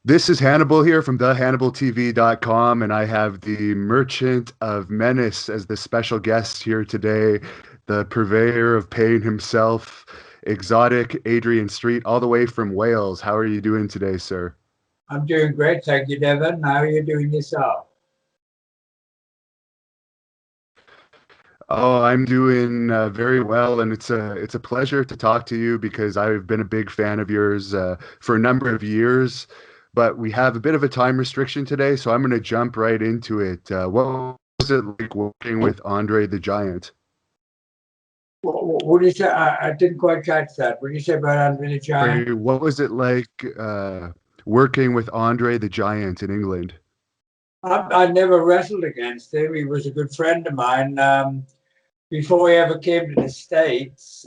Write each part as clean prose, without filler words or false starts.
This is Hannibal here from the HannibalTV.com, and I have the Merchant of Menace as the special guest here today, the purveyor of pain himself, exotic Adrian Street, all the way from Wales. How are you doing today, sir? I'm doing great, thank you, Devon. How are you doing yourself? Oh, I'm doing very well, and it's a pleasure to talk to you because I've been a big fan of yours for a number of years. But we have a bit of a time restriction today, so I'm going to jump right into it. What was it like working with Andre the Giant? What did you say? I didn't quite catch that. What did you say about Andre the Giant? Sorry, what was it like working with Andre the Giant in England? I never wrestled against him. He was a good friend of mine. Before he ever came to the States,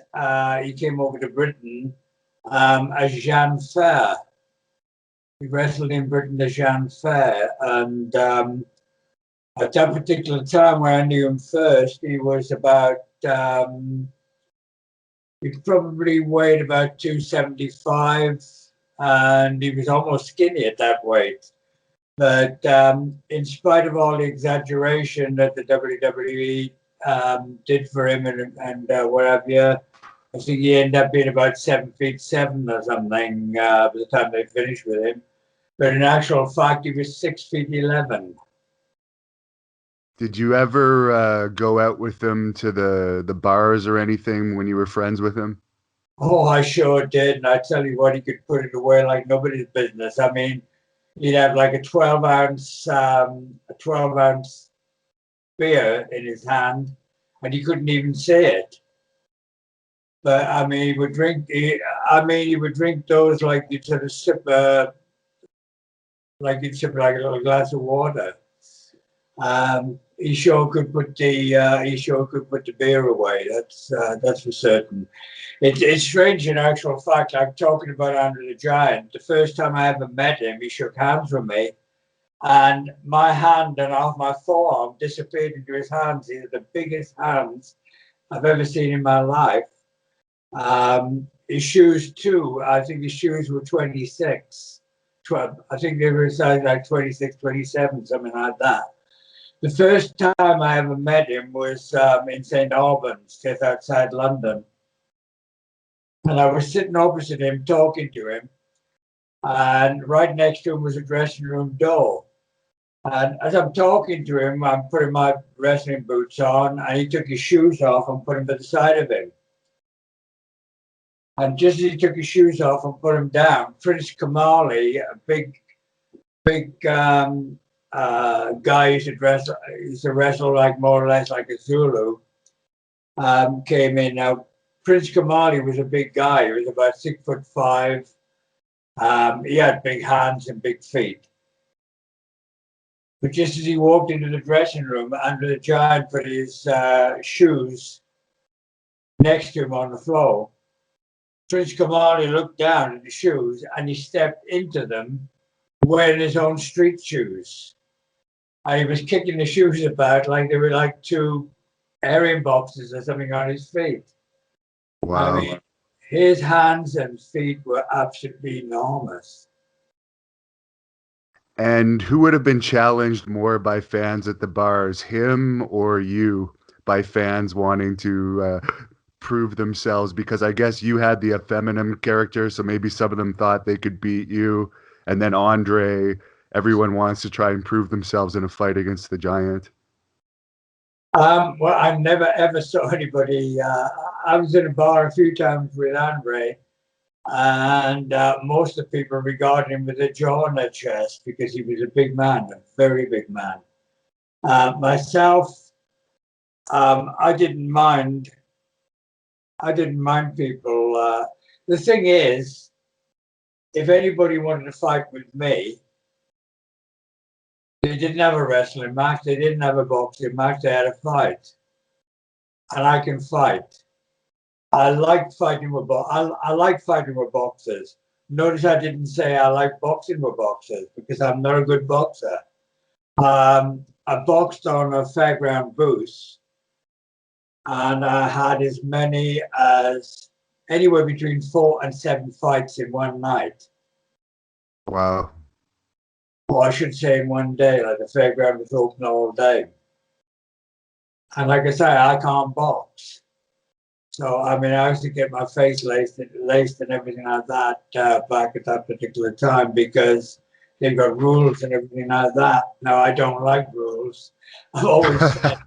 he came over to Britain as Jean Fer. He wrestled in Britain as Jean Fer. And at that particular time where I knew him first, he was about he probably weighed about 275, and he was almost skinny at that weight. But in spite of all the exaggeration that the WWE did for him and what have you, I think he ended up being about 7'7" or something by the time they finished with him. But in actual fact, he was 6'11". Did you ever go out with him to the bars or anything when you were friends with him? Oh, I sure did. And I tell you what, he could put it away like nobody's business. I mean, he'd have like a 12-ounce beer in his hand, and he couldn't even see it. But I mean, he would drink. He would drink those like you sort of sip, like you'd sip like a little glass of water. He sure could put the beer away. That's for certain. It's strange in actual fact. Like talking about Andre the Giant. The first time I ever met him, he shook hands with me, and my hand and half my forearm disappeared into his hands. These are the biggest hands I've ever seen in my life. His shoes too. I think his shoes were 26. 12, I think they were size like 26, 27, something like that. The first time I ever met him was in St. Albans, just outside London. And I was sitting opposite him, talking to him. And right next to him was a dressing room door. And as I'm talking to him, I'm putting my wrestling boots on, and he took his shoes off and put them to the side of him. And just as he took his shoes off and put them down, Prince Kamali, a big guy used to wrestle like more or less like a Zulu, came in. Now, Prince Kamali was a big guy. He was about 6'5". He had big hands and big feet. But just as he walked into the dressing room, Andre the Giant put his shoes next to him on the floor. Prince Kamali looked down at the shoes and he stepped into them wearing his own street shoes. And he was kicking the shoes about like they were like two airing boxes or something on his feet. Wow. I mean, his hands and feet were absolutely enormous. And who would have been challenged more by fans at the bars, him or you, by fans wanting to prove themselves? Because I guess you had the effeminate character, so maybe some of them thought they could beat you. And then Andre, everyone wants to try and prove themselves in a fight against the Giant. Well, I never ever saw anybody. I was in a bar a few times with Andre, and most of the people regarded him with a jaw on their chest because he was a big man, a very big man. Myself, I didn't mind. I didn't mind people. The thing is, if anybody wanted to fight with me, they didn't have a wrestling match. They didn't have a boxing match. They had a fight, and I can fight. I like fighting with I like fighting with boxers. Notice I didn't say I like boxing with boxers because I'm not a good boxer. I boxed on a fairground booth, and I had as many as anywhere between 4 and 7 fights in one night. Wow. or I should say in one day, like the fairground was open all day. And like I say, I can't box. So, I mean, I used to get my face laced and everything like that back at that particular time because they've got rules and everything like that. Now, I don't like rules. I've always said,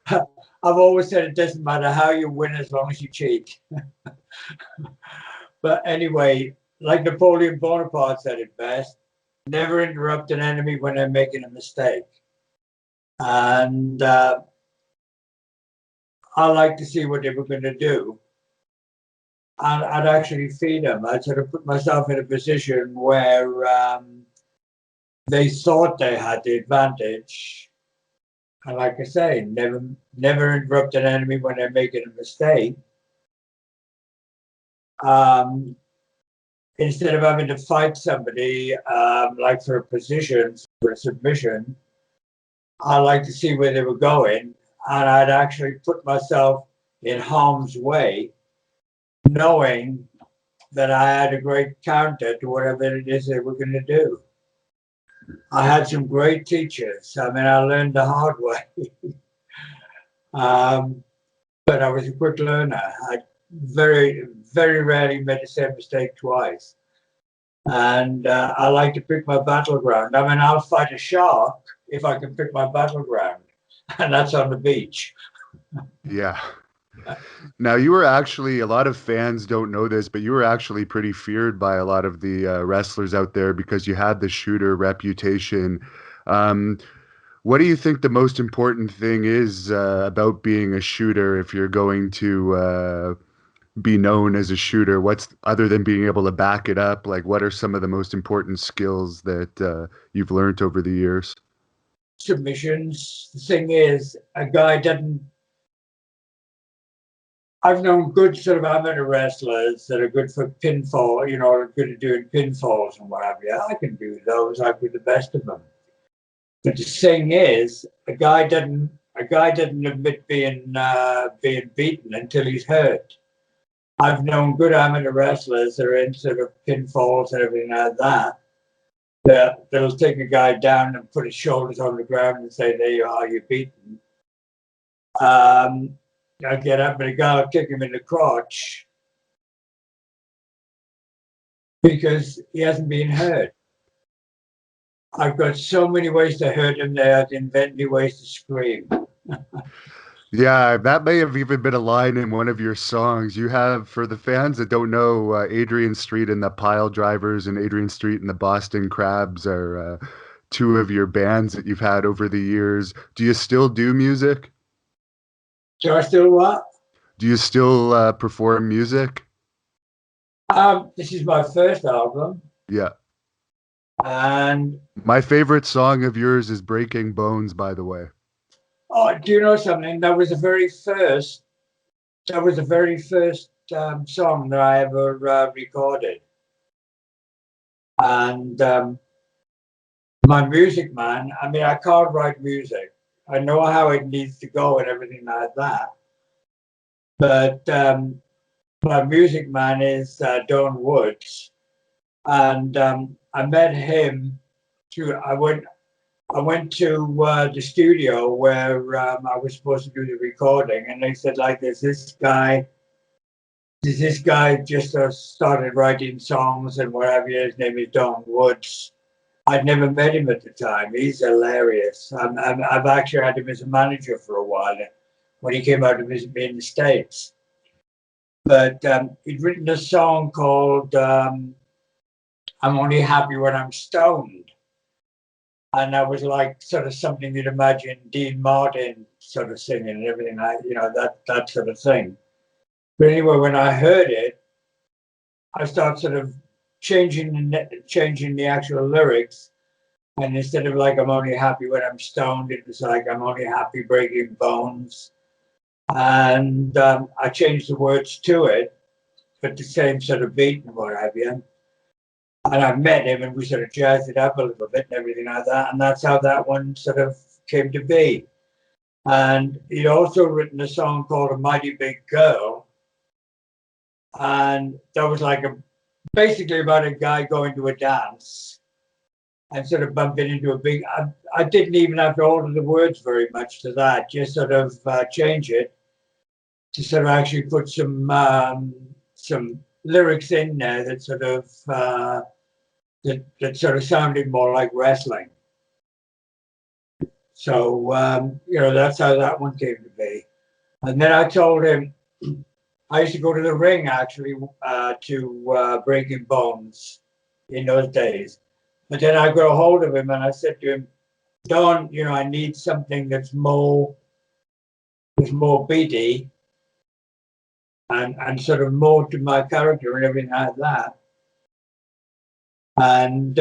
I've always said it doesn't matter how you win as long as you cheat. But anyway, like Napoleon Bonaparte said it best, never interrupt an enemy when they're making a mistake. And I like to see what they were going to do. And I'd actually feed them. I'd sort of put myself in a position where they thought they had the advantage. And like I say, never interrupt an enemy when they're making a mistake. Instead of having to fight somebody like for a position, for a submission, I like to see where they were going, and I'd actually put myself in harm's way, knowing that I had a great counter to whatever it is they were going to do. I had some great teachers. I mean, I learned the hard way, but I was a quick learner. I very rarely made the same mistake twice. And I like to pick my battleground. I mean, I'll fight a shark if I can pick my battleground, and that's on the beach. Yeah. Now, you were actually, a lot of fans don't know this, but you were actually pretty feared by a lot of the wrestlers out there because you had the shooter reputation. What do you think the most important thing is about being a shooter if you're going to be known as a shooter? What's, other than being able to back it up, like what are some of the most important skills that you've learned over the years? Submissions. The thing is, a guy doesn't. I've known good sort of amateur wrestlers that are good for pinfall, you know, are good at doing pinfalls and what have you. I can do those. I'd be the best of them. But the thing is, a guy doesn't admit being beaten until he's hurt. I've known good amateur wrestlers that are into sort of pinfalls and everything like that. That'll take a guy down and put his shoulders on the ground and say, "There you are, you're beaten." I'll get up and a guy will kick him in the crotch because he hasn't been hurt. I've got so many ways to hurt him there. I'd invent new ways to scream. Yeah, that may have even been a line in one of your songs. You have, for the fans that don't know, Adrian Street and the Pile Drivers and Adrian Street and the Boston Crabs are two of your bands that you've had over the years. Do you still do music? Do I still what? Do you still perform music? This is my first album. Yeah. And My favorite song of yours is Breaking Bones, by the way. oh, do you know something? That was the very first song that I ever recorded. And my music man, I mean, I can't write music. I know how it needs to go and everything like that. But my music man is Don Woods. And I met him through, I went to the studio where I was supposed to do the recording, and they said, like, there's this guy just started writing songs and what have you. His name is Don Woods. I'd never met him at the time. He's hilarious. I've actually had him as a manager for a while when he came out to visit me in the States. But he'd written a song called I'm Only Happy When I'm Stoned. And that was like sort of something you'd imagine Dean Martin sort of singing and everything, like, you know, that sort of thing. But anyway, when I heard it, I started sort of changing the actual lyrics. And instead of like, I'm only happy when I'm stoned, it was like, I'm only happy breaking bones. And I changed the words to it, but the same sort of beat and what have you. And I met him and we sort of jazzed it up a little bit and everything like that. And that's how that one sort of came to be. And he'd also written a song called A Mighty Big Girl. And that was like basically about a guy going to a dance and sort of bumping into a big. I didn't even have to alter the words very much to that. Just sort of change it to sort of actually put some lyrics in there that sort of that sort of sounded more like wrestling. So that's how that one came to be. And then I told him I used to go to the ring actually to Breaking Bones in those days. But then I got a hold of him and I said to him, Don, I need something that's more beaty and sort of more to my character and everything like that. And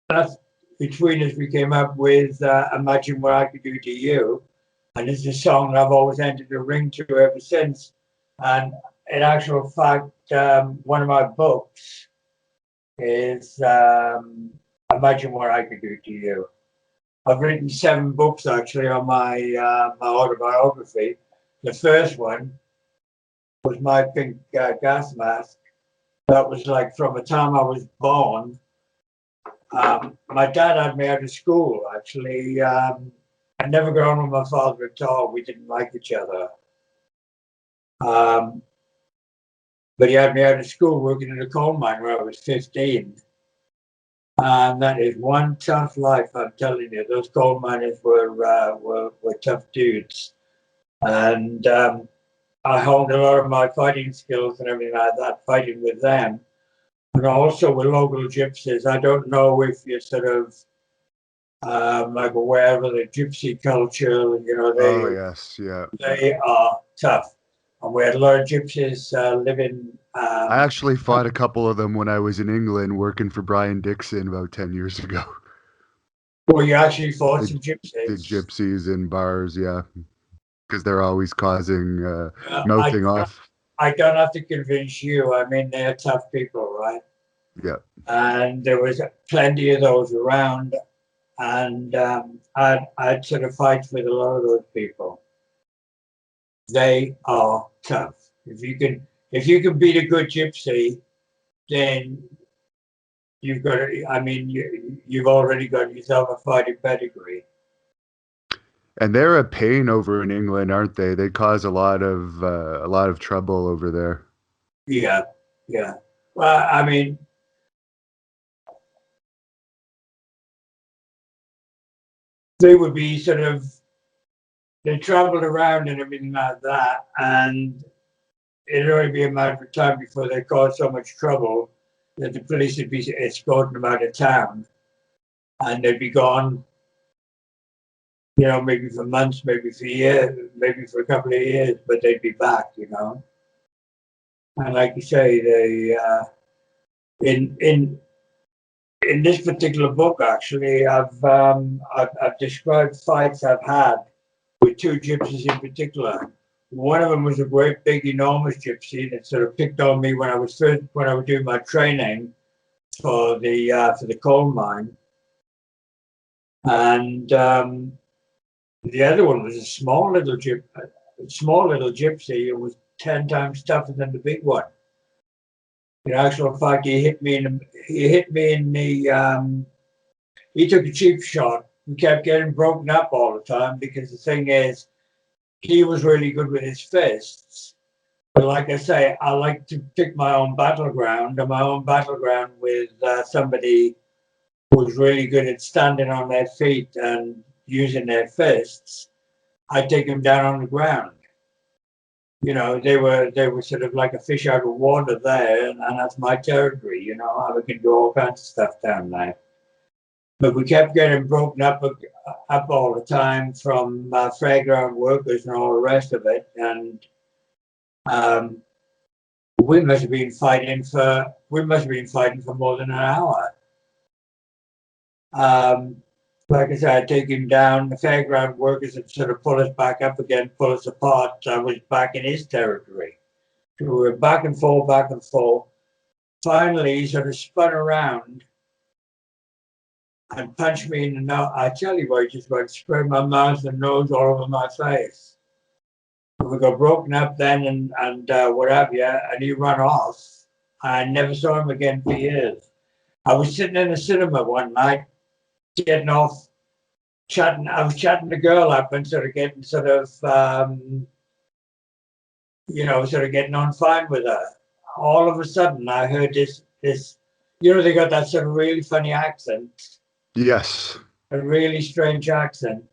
that's between us we came up with Imagine What I Could Do to You. And it's a song I've always entered the ring to ever since. And in actual fact, one of my books is Imagine What I Could Do to You. I've written 7 books actually on my my autobiography. The first one was my pink gas mask. That was like from the time I was born. My dad had me out of school actually. I never got on with my father at all. We didn't like each other. But he had me out of school working in a coal mine when I was 15. And that is one tough life, I'm telling you. Those coal miners were tough dudes. And I honed a lot of my fighting skills and everything like that, fighting with them. And also with local gypsies. I don't know if you're sort of like aware of the gypsy culture, Yes, yeah. they are tough. And we had a lot of gypsies living. I actually fought a couple of them when I was in England working for Brian Dixon about 10 years ago. Well, you actually fought some The gypsies. gypsies in bars, yeah, because they're always causing mouthing off. I don't have to convince you. I mean, they're tough people, right? Yeah. And there was plenty of those around. And I'd sort of fight with a lot of those people. They are tough. If you can beat a good gypsy, then you've got. I mean, you've already got yourself a fighting pedigree. And they're a pain over in England, aren't they? They cause a lot of trouble over there. Yeah, yeah. Well, I mean, they would be sort of. They traveled around and everything like that, and it'd only be a matter of time before they caused so much trouble that the police would be escorting them out of town, and they'd be gone. Maybe for months, maybe for years, maybe for a couple of years, but they'd be back. And like you say, they in this particular book, actually, I've described fights I've had with 2 gypsies in particular. One of them was a great big enormous gypsy that sort of picked on me when I was doing my training for the coal mine, and the other one was a small little gypsy. It was 10 times tougher than the big one. In actual fact, he hit me in the. He took a cheap shot. We kept getting broken up all the time because the thing is, he was really good with his fists. But like I say, I like to pick my own battleground, and my own battleground with somebody who's really good at standing on their feet and using their fists. I take them down on the ground. They were sort of like a fish out of water there, and that's my territory. I can do all kinds of stuff down there. But we kept getting broken up all the time from fairground workers and all the rest of it, and we must have been fighting for more than an hour. Like I said, I'd take him down. The fairground workers would sort of pull us back up again, pull us apart. I was back in his territory. So we were back and forth, back and forth. Finally, he sort of spun around and punched me in the nose. I tell you what, he just went spray my mouth and nose all over my face. We got broken up then and what have you, and he ran off. I never saw him again for years. I was sitting in a cinema one night, getting off, chatting. I was chatting the girl up and sort of getting sort of getting on fine with her. All of a sudden, I heard this. They got that sort of really funny accent, Yes. a really strange accent.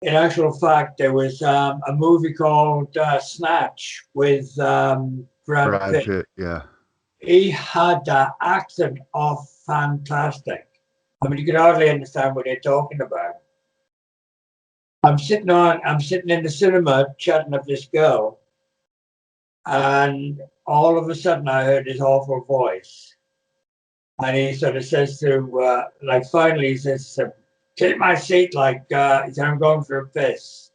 In actual fact, there was a movie called Snatch with Brad Brad Pitt. Pitt, yeah. He had that accent off fantastic. I mean, you could hardly understand what they're talking about. I'm sitting in the cinema chatting with this girl, and all of a sudden I heard his awful voice. And he sort of says finally he says, take my seat, he said, I'm going for a piss.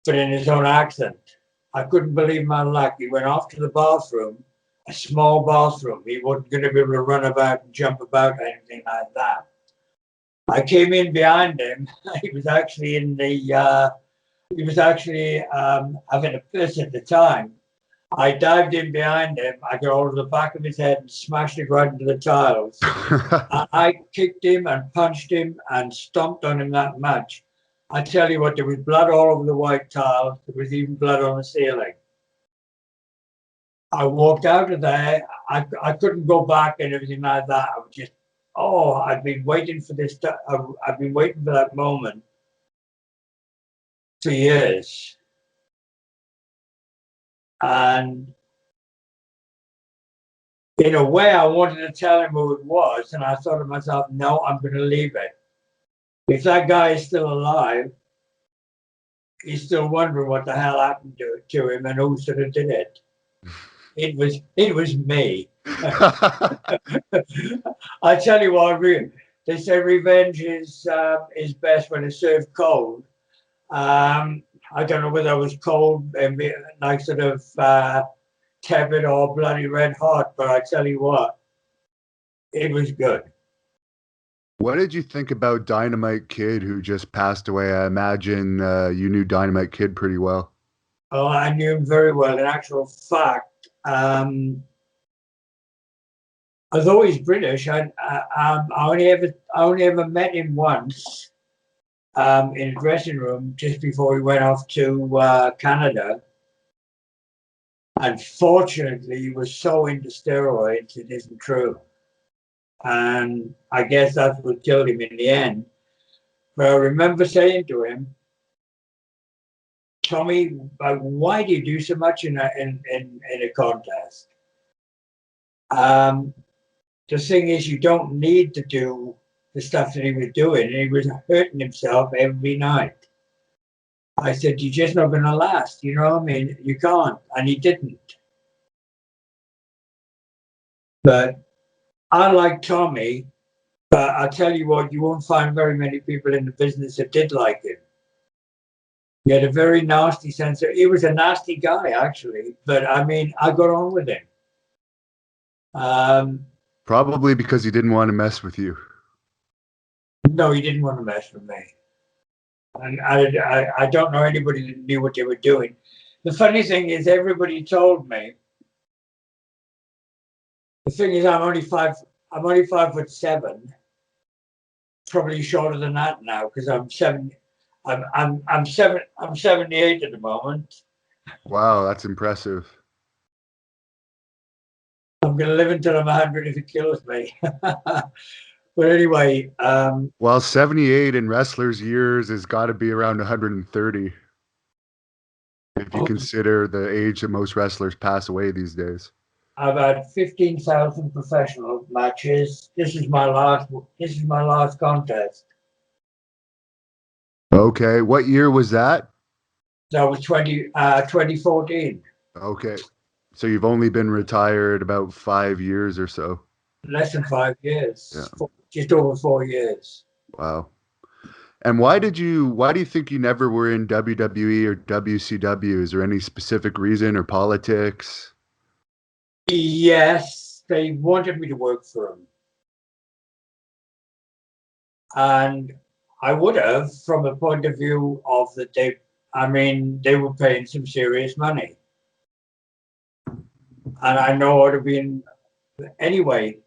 But in his own accent. I couldn't believe my luck. He went off to the bathroom, a small bathroom. He wasn't going to be able to run about and jump about or anything like that. I came in behind him. He was actually having a piss at the time. I dived in behind him. I got hold of the back of his head and smashed it right into the tiles. I kicked him and punched him and stomped on him that much. I tell you what, there was blood all over the white tiles. There was even blood on the ceiling. I walked out of there. I couldn't go back and everything like that. I was just, I'd been waiting for this. I've been waiting for that moment for years. And in a way, I wanted to tell him who it was. And I thought to myself, no, I'm going to leave it. If that guy is still alive, he's still wondering what the hell happened to him and who sort of did it. It was me. I tell you what, they say revenge is best when it's served cold. I don't know whether it was cold and like sort of tepid or bloody red hot, but I tell you what, it was good. What did you think about Dynamite Kid, who just passed away? I imagine you knew Dynamite Kid pretty well. Oh, I knew him very well. In actual fact, although he's British, I only ever met him once in a dressing room just before he went off to Canada. Unfortunately, he was so into steroids, it isn't true. And I guess that's what killed him in the end. But I remember saying to him, Tommy, why do you do so much in a contest? The thing is, you don't need to do the stuff that he was doing. And he was hurting himself every night. I said, you're just not going to last. You know what I mean? You can't. And he didn't. But I like Tommy, but I'll tell you what, you won't find very many people in the business that did like him. He had a very nasty sense of, he was a nasty guy, actually. But I mean, I got on with him. Probably because he didn't want to mess with you. No, he didn't want to mess with me. And I don't know anybody that knew what they were doing. The funny thing is, everybody told me. The thing is, I'm only 5'7", probably shorter than that now because I'm 78 at the moment. Wow, that's impressive. I'm going to live until I'm 100 if it kills me. But anyway, well, 78 in wrestlers' years has got to be around 130. If you consider the age that most wrestlers pass away these days. I've had 15,000 professional matches. This is my last contest. Okay, what year was that? That was 2014. Okay, so you've only been retired about 5 years or so. Less than 5 years. Yeah. Just over 4 years. Wow. And why do you think you never were in WWE or WCW? Is there any specific reason or politics? Yes, they wanted me to work for them. And I would have, from a point of view of that they were paying some serious money. And I know it would have been, anyway,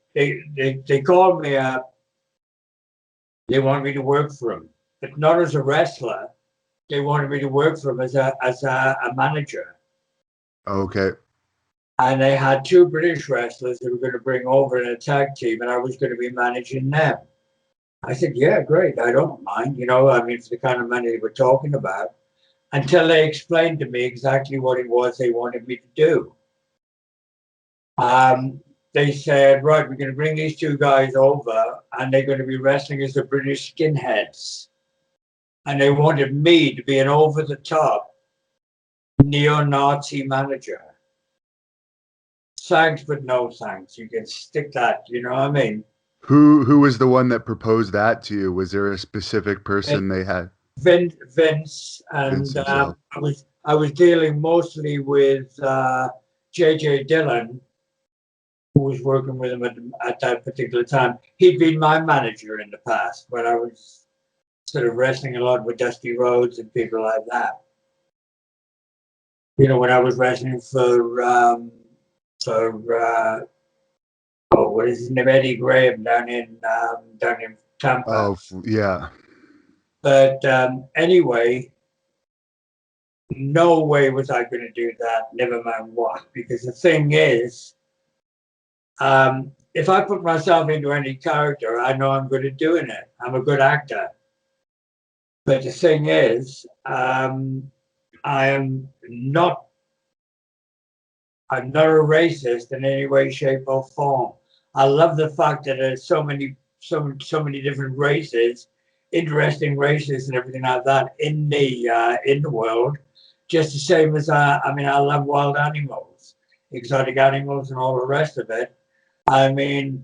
they called me up. They wanted me to work for them, but not as a wrestler. They wanted me to work for them as a manager. Okay. And they had two British wrestlers they were going to bring over in a tag team, and I was going to be managing them. I said, yeah, great. I don't mind. You know, I mean, for the kind of money they were talking about, until they explained to me exactly what it was they wanted me to do. They said, right, we're going to bring these two guys over, and they're going to be wrestling as the British skinheads. And they wanted me to be an over-the-top neo-Nazi manager. Thanks, but no thanks. You can stick that, you know what I mean? Who was the one that proposed that to you? Was there a specific person they had? Vince, Vince and himself. I was dealing mostly with JJ Dillon, who was working with him at that particular time. He'd been my manager in the past when I was sort of wrestling a lot with Dusty Rhodes and people like that. You know, when I was wrestling for what is his name, Eddie Graham down in Tampa. Oh, yeah. But anyway, no way was I going to do that, never mind what. Because the thing is, if I put myself into any character, I know I'm good at doing it. I'm a good actor. But the thing is, I'm not a racist in any way, shape, or form. I love the fact that there's so many different races, interesting races, and everything like that in the world. Just the same as I love wild animals, exotic animals, and all the rest of it. I mean,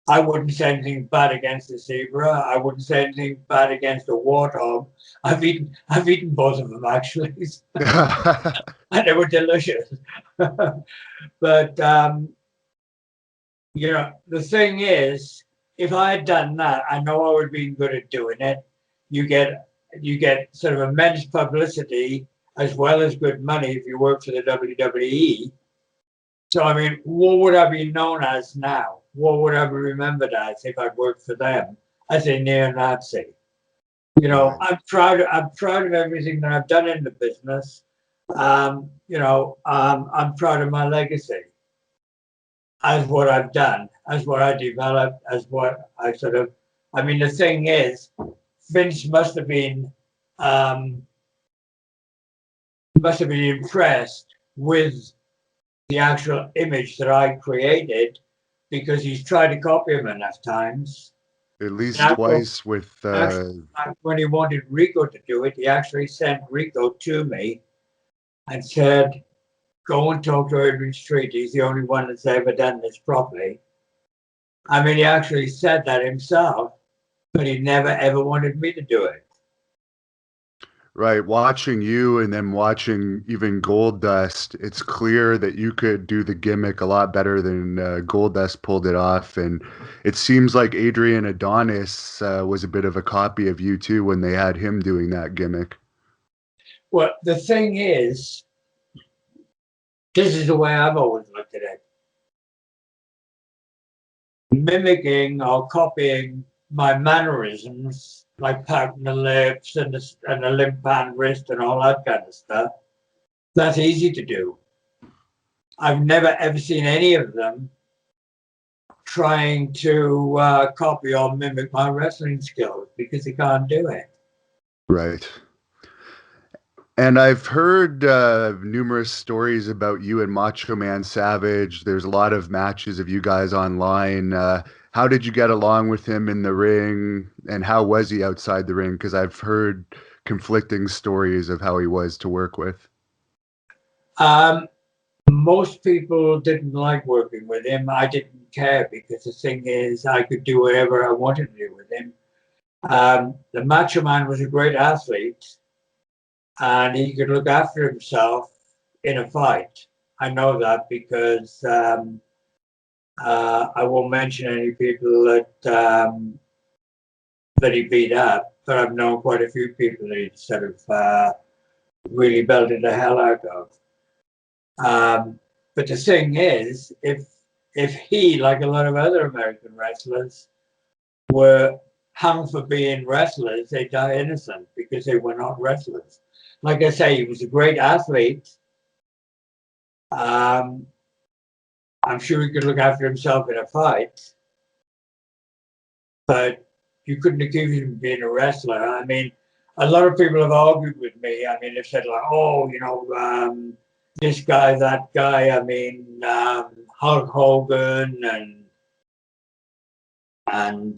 I wouldn't say anything bad against a zebra. I wouldn't say anything bad against a warthog. I've eaten both of them actually, and they were delicious. But you know, the thing is, if I had done that, I know I would have been good at doing it. You get sort of immense publicity as well as good money if you work for the WWE. So I mean, what would I be known as now? What would I be remembered as if I'd worked for them as a neo-Nazi? You know, I'm proud of everything that I've done in the business. You know, I'm proud of my legacy as what I've done, as what I developed, as what I sort of. I mean, the thing is, Vince must have been impressed with the actual image that I created, because he's tried to copy him enough times. At least twice with when he wanted Rico to do it, he actually sent Rico to me and said, go and talk to Adrian Street. He's the only one that's ever done this properly. I mean, he actually said that himself, but he never ever wanted me to do it. Right. Watching you and then watching even Goldust, it's clear that you could do the gimmick a lot better than Goldust pulled it off. And it seems like Adrian Adonis was a bit of a copy of you too when they had him doing that gimmick. Well, the thing is, this is the way I've always looked at it. Mimicking or copying my mannerisms, like pouting the lips and the limp hand wrist and all that kind of stuff, that's easy to do. I've never ever seen any of them trying to copy or mimic my wrestling skills, because they can't do it. Right. And I've heard numerous stories about you and Macho Man Savage. There's a lot of matches of you guys online. How did you get along with him in the ring, and how was he outside the ring? Because I've heard conflicting stories of how he was to work with. Most people didn't like working with him. I didn't care, because the thing is, I could do whatever I wanted to do with him. The Macho Man was a great athlete, and he could look after himself in a fight. I know that because I won't mention any people that he beat up, but I've known quite a few people that he sort of really belted the hell out of. But the thing is, if if he, like a lot of other American wrestlers, were hung for being wrestlers, they die innocent because they were not wrestlers. Like I say, he was a great athlete. I'm sure he could look after himself in a fight, but you couldn't accuse him of being a wrestler. I mean, a lot of people have argued with me. I mean, they've said like, oh, this guy, that guy. I mean, Hulk Hogan and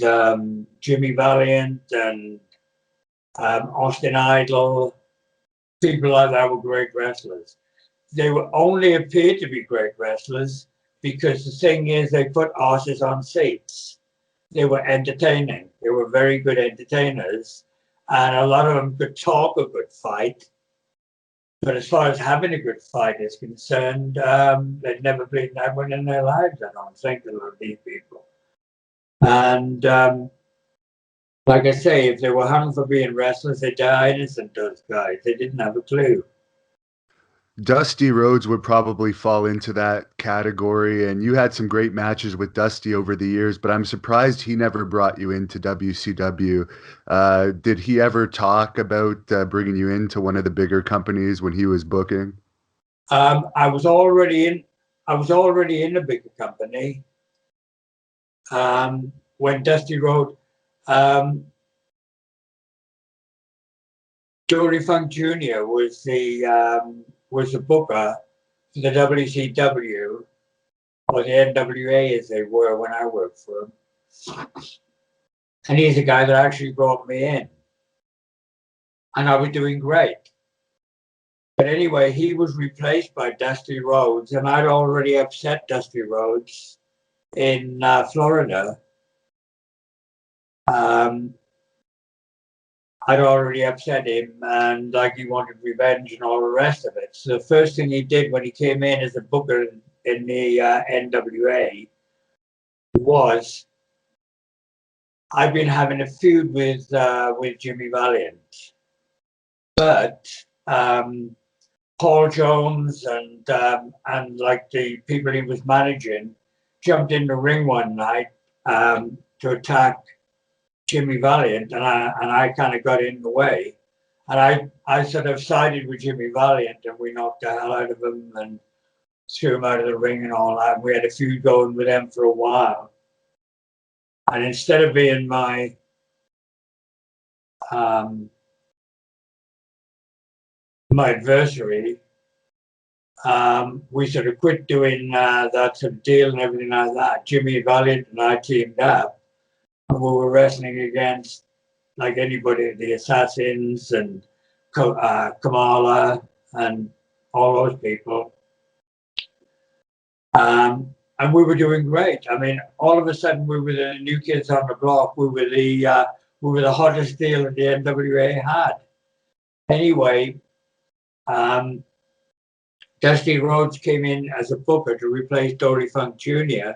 Jimmy Valiant and Austin Idol. People like that were great wrestlers. They were only appeared to be great wrestlers because the thing is they put asses on seats. They were entertaining. They were very good entertainers. And a lot of them could talk a good fight. But as far as having a good fight is concerned, they'd never beaten anyone in their lives, I don't think, a lot of these people. And like I say, if they were hung for being wrestlers, they died innocent, those guys. They didn't have a clue. Dusty Rhodes would probably fall into that category, and you had some great matches with Dusty over the years, but I'm surprised he never brought you into WCW. Did he ever talk about bringing you into one of the bigger companies when he was booking? I was already in a bigger company when Dusty Rhodes. Dory Funk Jr. was the booker for the WCW, or the NWA as they were when I worked for him. And he's the guy that actually brought me in. And I was doing great. But anyway, he was replaced by Dusty Rhodes, and I'd already upset Dusty Rhodes in Florida. I'd already upset him, and like he wanted revenge and all the rest of it. So the first thing he did when he came in as a booker in the NWA was, I've been having a feud with Jimmy Valiant, but Paul Jones and like the people he was managing jumped in the ring one night to attack Jimmy Valiant, and I kind of got in the way, and I sort of sided with Jimmy Valiant, and we knocked the hell out of him and threw him out of the ring and all that. We had a feud going with them for a while, and instead of being my my adversary, we sort of quit doing that sort of deal and everything like that. Jimmy Valiant and I teamed up, and we were wrestling against like anybody, the Assassins and Kamala and all those people. And we were doing great. I mean, all of a sudden we were the new kids on the block. We were the hottest deal that the NWA had. Anyway, Dusty Rhodes came in as a booker to replace Dory Funk Jr.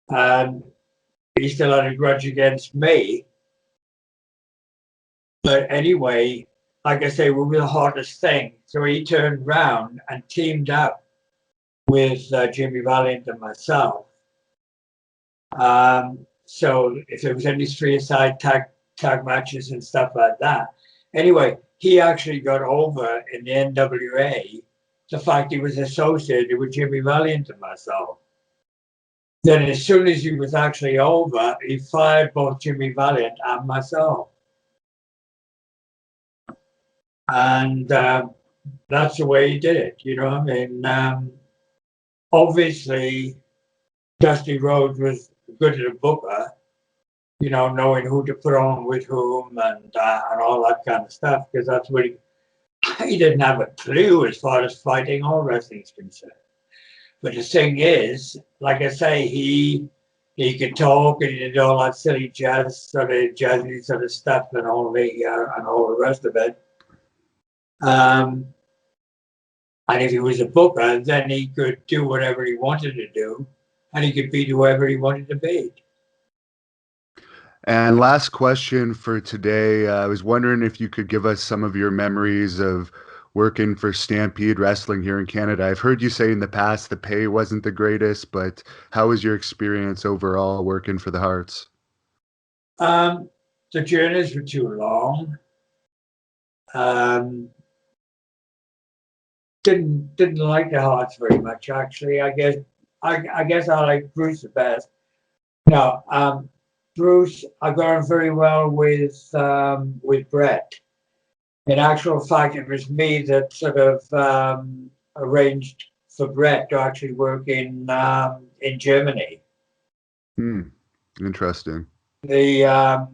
And he still had a grudge against me. But anyway, like I say, we were the hottest thing. So he turned round and teamed up with Jimmy Valiant and myself. So if there was any three-a-side tag matches and stuff like that. Anyway, he actually got over in the NWA the fact he was associated with Jimmy Valiant and myself. Then as soon as he was actually over, he fired both Jimmy Valiant and myself. And that's the way he did it, you know. I mean, obviously, Dusty Rhodes was good at a booker, you know, knowing who to put on with whom and all that kind of stuff, because that's what he didn't have a clue as far as fighting or wrestling is concerned. But the thing is, like I say, he could talk and he did all that silly jazzy sort of stuff and all the rest of it. And if he was a booker, then he could do whatever he wanted to do, and he could beat whoever he wanted to beat. And last question for today. I was wondering if you could give us some of your memories of working for Stampede Wrestling here in Canada. I've heard you say in the past the pay wasn't the greatest, but how was your experience overall working for the Hearts? The journeys were too long. Didn't like the Hearts very much, actually. I guess I like Bruce the best. No, Bruce, I got on very well with Brett. In actual fact, it was me that sort of arranged for Brett to actually work in Germany. Interesting. The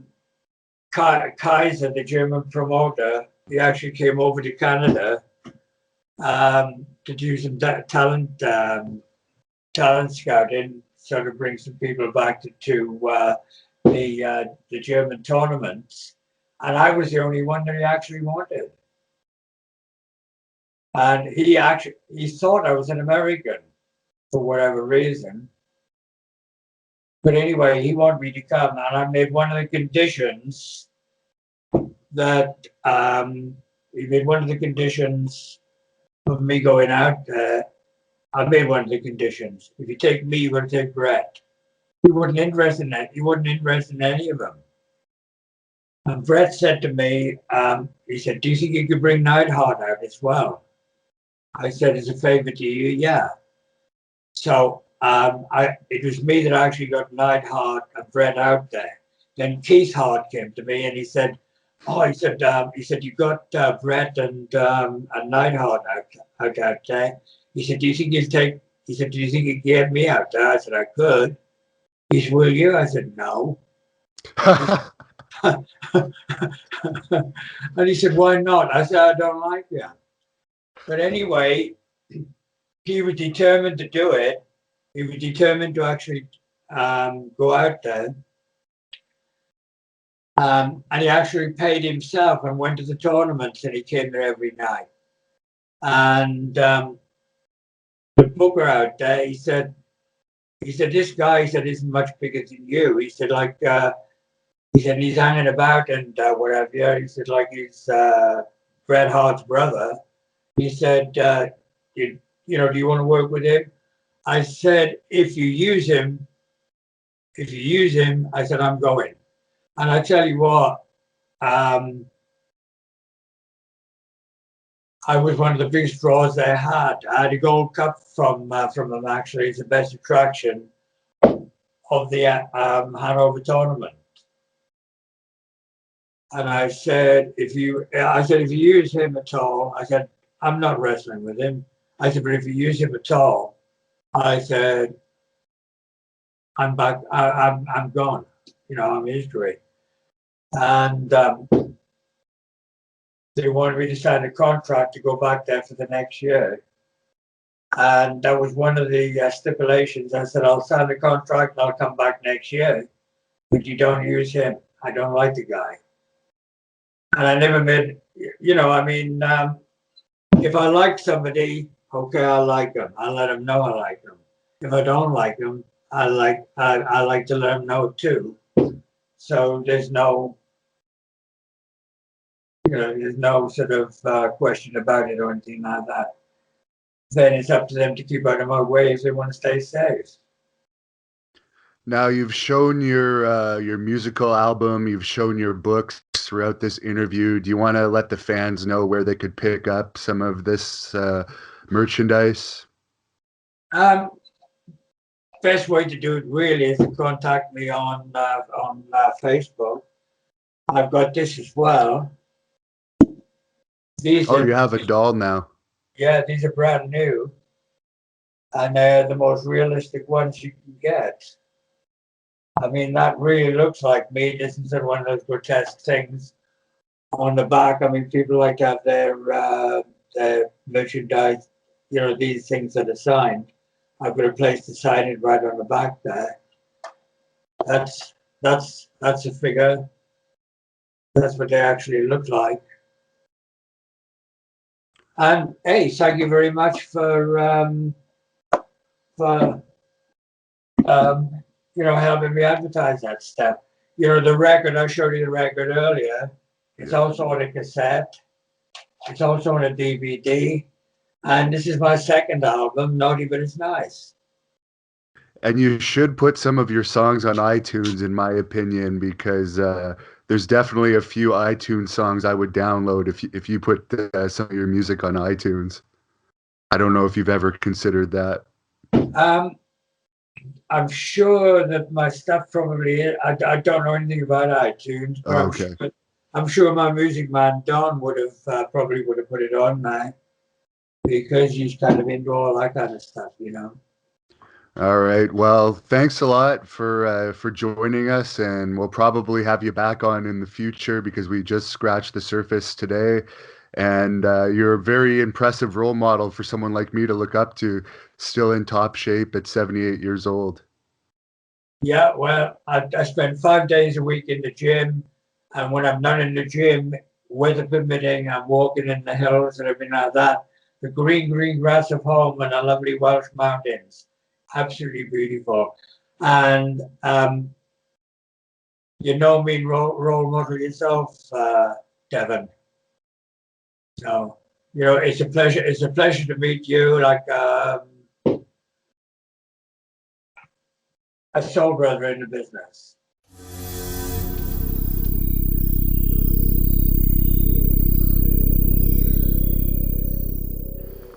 Kaiser, the German promoter, he actually came over to Canada to do some talent scouting, sort of bring some people back to the German tournaments, and I was the only one that he actually wanted. And he thought I was an American for whatever reason. But anyway, he wanted me to come, and I made one of the conditions that he made one of the conditions of me going out there. I made one of the conditions. If you take me, you're going to take Brett. He wasn't interested in that. He wasn't interested in any of them. And Brett said to me, he said, "Do you think you could bring Neidhart out as well?" I said, "As a favor to you, yeah." So it was me that actually got Neidhart and Brett out there. Then Keith Hart came to me and he said, "Oh," he said, "You got Brett and Neidhart out there." He said, "Do you think you'll take?" He said, "Do you think you can get me out there?" I said, "I could." He said, "Will you?" I said, "No." And he said, "Why not?" I said, "I don't like you." But anyway, he was determined to do it. He was determined to actually go out there. And he actually paid himself and went to the tournaments, and he came there every night. And the booker out there, he said, "This guy," he said, "isn't much bigger than you." He said, he said, "He's hanging about and whatever." He said, "Like he's Bret Hart's brother." He said, "Do you want to work with him?" I said, if you use him, I said, "I'm going." And I tell you what, I was one of the biggest draws they had. I had a gold cup from them, actually. It's the best attraction of the Hanover tournament. And I said, if you use him at all, I said, I'm not wrestling with him. I said, but if you use him at all, I said, I'm back. I'm gone. I'm history. And they wanted me to sign a contract to go back there for the next year. And that was one of the stipulations. I said, I'll sign the contract and I'll come back next year. But you don't use him. I don't like the guy. And I never made, if I like somebody, okay, I like them. I let them know I like them. If I don't like them, I like to let them know too. So there's no sort of question about it or anything like that. Then it's up to them to keep out of my way if they want to stay safe. Now you've shown your musical album, you've shown your books throughout this interview. Do you want to let the fans know where they could pick up some of this merchandise? Best way to do it really is to contact me on Facebook. I've got this as well. You have a doll now. Yeah, these are brand new, and they're the most realistic ones you can get. I mean, that really looks like me. This isn't one of those grotesque things on the back. I mean, people like to have their merchandise, these things that are signed. I've got a place to sign it right on the back there. That's a figure. That's what they actually look like. And hey, thank you very much for helping me advertise that stuff. The record, I showed you the record earlier. It's also on a cassette. It's also on a DVD. And this is my second album, Naughty But It's Nice. And you should put some of your songs on iTunes, in my opinion, because there's definitely a few iTunes songs I would download if you put some of your music on iTunes. I don't know if you've ever considered that. I'm sure that my stuff probably is. I don't know anything about iTunes, but Okay. I'm sure my music man Don would have probably would have put it on now because he's kind of into all that kind of stuff, you know. All right. Well, thanks a lot for joining us, and we'll probably have you back on in the future because we just scratched the surface today. And you're a very impressive role model for someone like me to look up to, still in top shape at 78 years old. Yeah, well, I spend 5 days a week in the gym, and when I'm not in the gym, weather permitting, I'm walking in the hills and everything like that. The green grass of home and the lovely Welsh mountains, absolutely beautiful. And you know me, role model yourself, Devon. So you know, it's a pleasure. It's a pleasure to meet you, like a soul brother in the business.